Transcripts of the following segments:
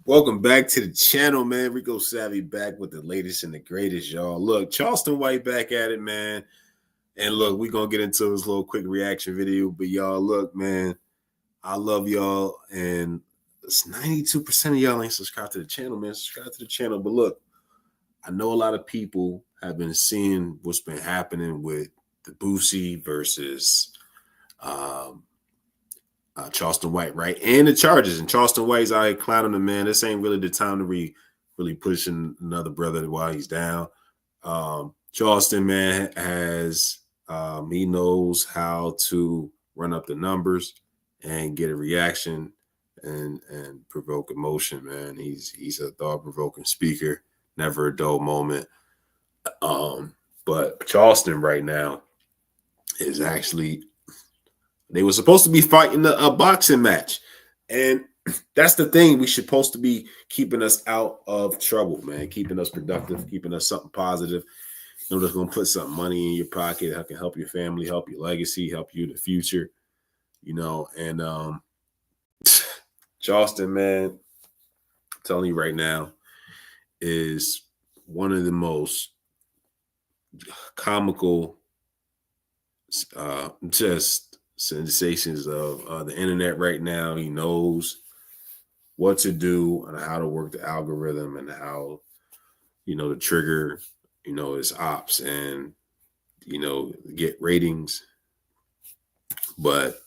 Welcome back to the channel, man. Rico Savvy back with the latest and the greatest, y'all. Look, Charleston White back at it, man. And look, we're going to get into this little quick reaction video. But y'all, look, man, I love y'all. And it's 92% of y'all ain't subscribed to the channel, man. Subscribe to the channel. But look, I know a lot of people have been seeing what's been happening with the Boosie versus Charleston White, right? And the charges. And Charleston White's out here clowning the man. This ain't really the time to be really pushing another brother while he's down. Charleston, man, he knows how to run up the numbers and get a reaction and provoke emotion, man. He's a thought-provoking speaker, never a dull moment. But Charleston right now is actually, they were supposed to be fighting a boxing match. And that's the thing. We supposed to be keeping us out of trouble, man. Keeping us productive, keeping us something positive. You know, that's going to put some money in your pocket that can help your family, help your legacy, help you in the future. You know, and Charleston, man, I'm telling you right now, is one of the most comical just sensations of the internet right now. He knows what to do and how to work the algorithm and how, to trigger, his ops and, get ratings. But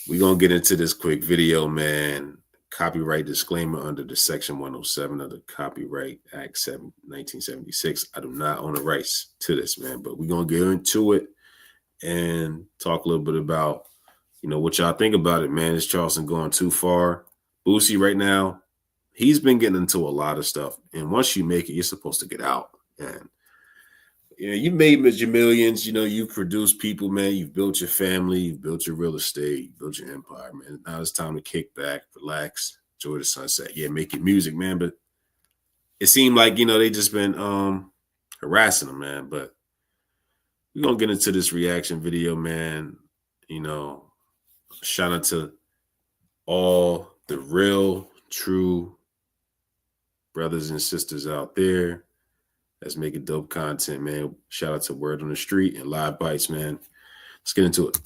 we're going to get into this quick video, man. Copyright disclaimer under the Section 107 of the Copyright Act 1976. I do not own the rights to this, man, but we're going to get into it and talk a little bit about, what y'all think about it, man. Is Charleston going too far? Boosie right now, he's been getting into a lot of stuff. And once you make it, you're supposed to get out. And you made your millions, you produce people, man. You've built your family, you've built your real estate, you built your empire, man. Now it's time to kick back, relax, enjoy the sunset. Yeah, make your music, man. But it seemed like, they just been harassing him, man. But we're gonna get into this reaction video, man. Shout out to all the real, true brothers and sisters out there that's making dope content, man. Shout out to Word on the Street and Live Bites, man. Let's get into it.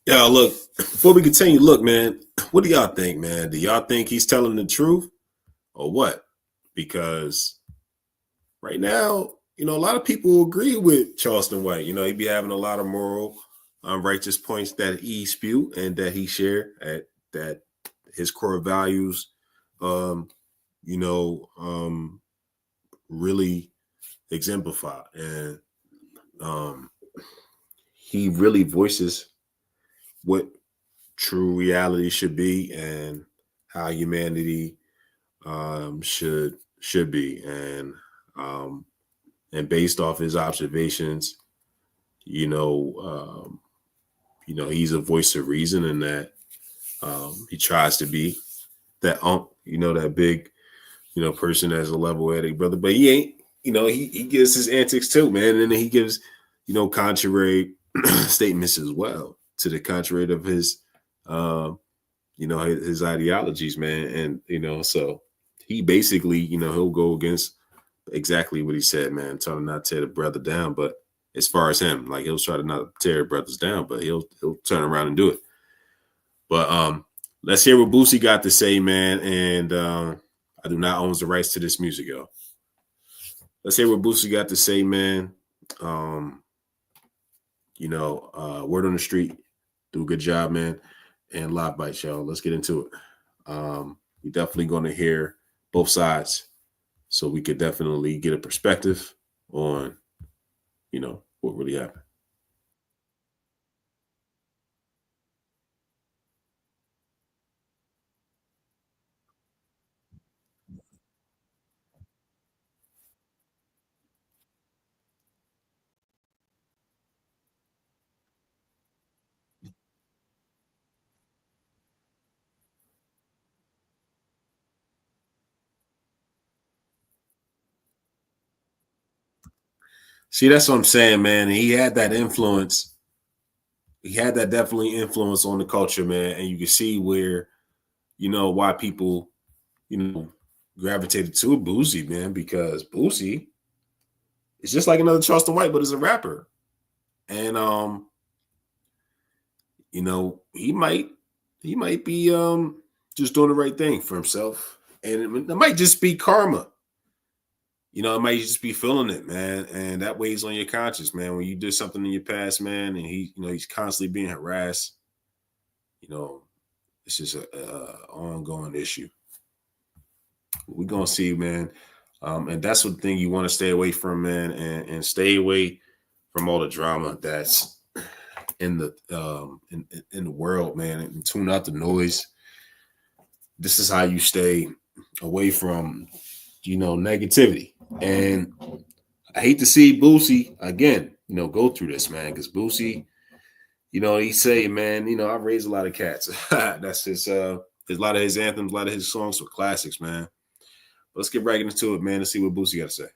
Yeah, look, before we continue, look, man, what do y'all think, man? Do y'all think he's telling the truth or what? Because right now, a lot of people agree with Charleston White. He be having a lot of moral, righteous points that he spew and that he share at that his core values, um, you know, um, really exemplify. And um, he really voices what true reality should be and how humanity should be. And based off his observations, you know, um, he's a voice of reason, and that he tries to be that that big, person as a level-headed brother, but he ain't. He gives his antics too, man, and then he gives, contrary statements as well to the contrary of his, his ideologies, man, and so he basically, he'll go against exactly what he said, man, trying to not tear the brother down, but as far as him, like he'll try to not tear brothers down, but he'll turn around and do it. But let's hear what Boosie got to say, man. And I do not own the rights to this music, yo. Let's hear what Boosie got to say, man. Um, word on the street, do a good job, man. And live bites, y'all. Let's get into it. We're definitely going to hear both sides, so we could definitely get a perspective on, what really happened. See, that's what I'm saying, man. He had that influence. He had that definitely influence on the culture, man. And you can see where, why people, you know, gravitated to Boosie, man, because Boosie is just like another Charleston White, but as a rapper. And he might be just doing the right thing for himself. And it might just be karma. It might just be feeling it, man. And that weighs on your conscience, man. When you did something in your past, man, and he's constantly being harassed, you know, it's just a ongoing issue. We're gonna see, man. And that's the thing you want to stay away from, man, and stay away from all the drama that's in the world, man, and tune out the noise. This is how you stay away from, negativity. And I hate to see Boosie again, go through this, man, because Boosie, he say, man, I raised a lot of cats. That's his a lot of his anthems, a lot of his songs were classics, man. Let's get right into it, man, and see what Boosie got to say.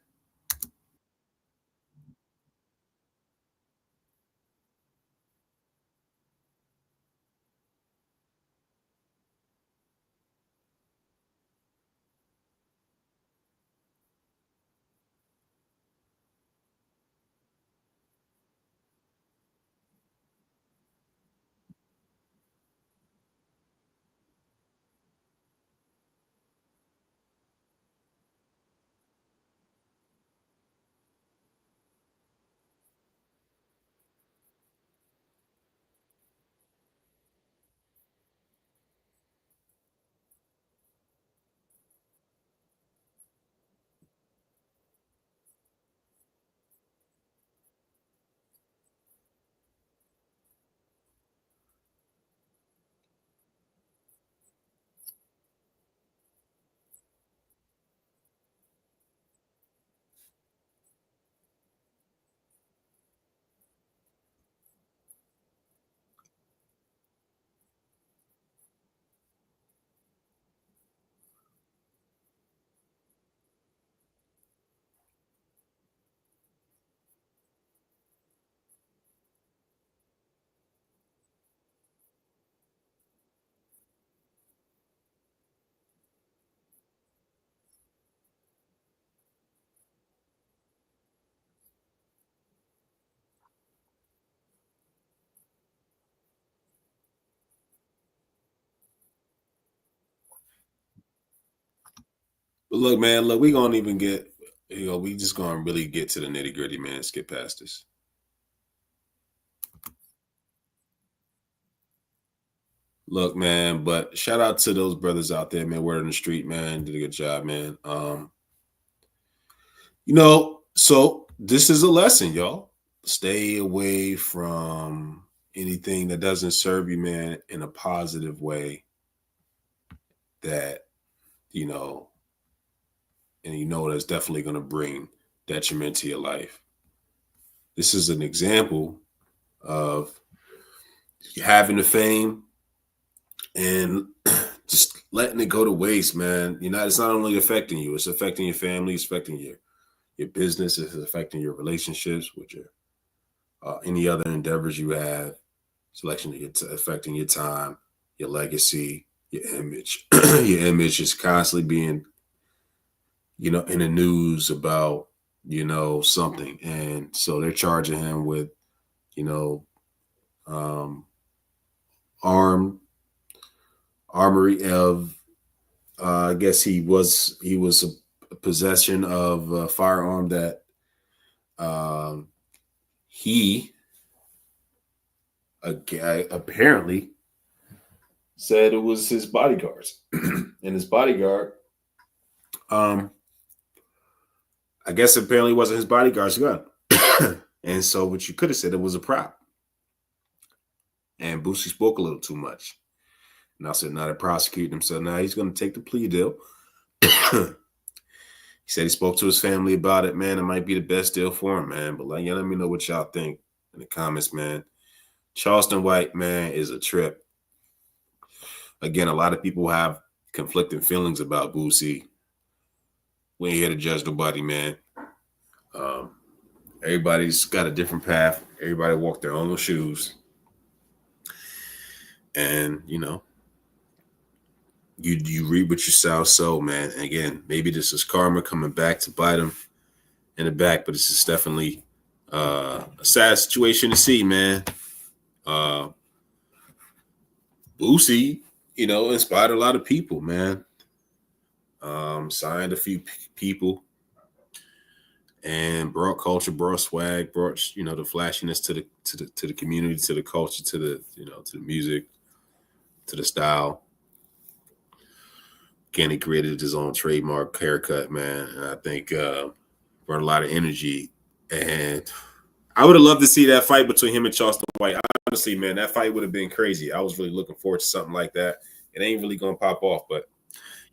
But look, man, look, we gonna even get, we just gonna really get to the nitty gritty, man. Skip past this. Look, man, but shout out to those brothers out there, man. Word on the street, man. Did a good job, man. So this is a lesson, y'all. Stay away from anything that doesn't serve you, man, in a positive way. That you know, and that's definitely going to bring detriment to your life. This is an example of having the fame and just letting it go to waste, man. It's not only affecting you, it's affecting your family, it's affecting your business, it's affecting your relationships with your any other endeavors you have. It's affecting your time, your legacy, your image. Your image is constantly being, in the news about, something. And so they're charging him with, um, armory of, I guess he was a possession of a firearm that he apparently said it was his bodyguards. And his bodyguard, I guess apparently wasn't his bodyguard's gun. And so what you could have said, it was a prop. And Boosie spoke a little too much. And I said, now they're prosecuting him. So now he's going to take the plea deal. He said he spoke to his family about it, man. It might be the best deal for him, man. But let me know what y'all think in the comments, man. Charleston White, man, is a trip. Again, a lot of people have conflicting feelings about Boosie. We ain't here to judge nobody, man. Everybody's got a different path. Everybody walked their own shoes. And, you reap what you sow, man. And again, maybe this is karma coming back to bite him in the back, but this is definitely a sad situation to see, man. Boosie, inspired a lot of people, man. Signed a few people and brought culture, brought swag, brought the flashiness to the community, to the culture, to the to the music, to the style. Again, he created his own trademark haircut, man, and I think brought a lot of energy. And I would have loved to see that fight between him and Charleston White. Honestly, man, that fight would have been crazy. I was really looking forward to something like that. It ain't really gonna pop off, but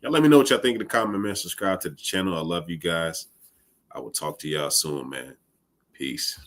y'all let me know what y'all think in the comment, man. Subscribe to the channel. I love you guys. I will talk to y'all soon, man. Peace.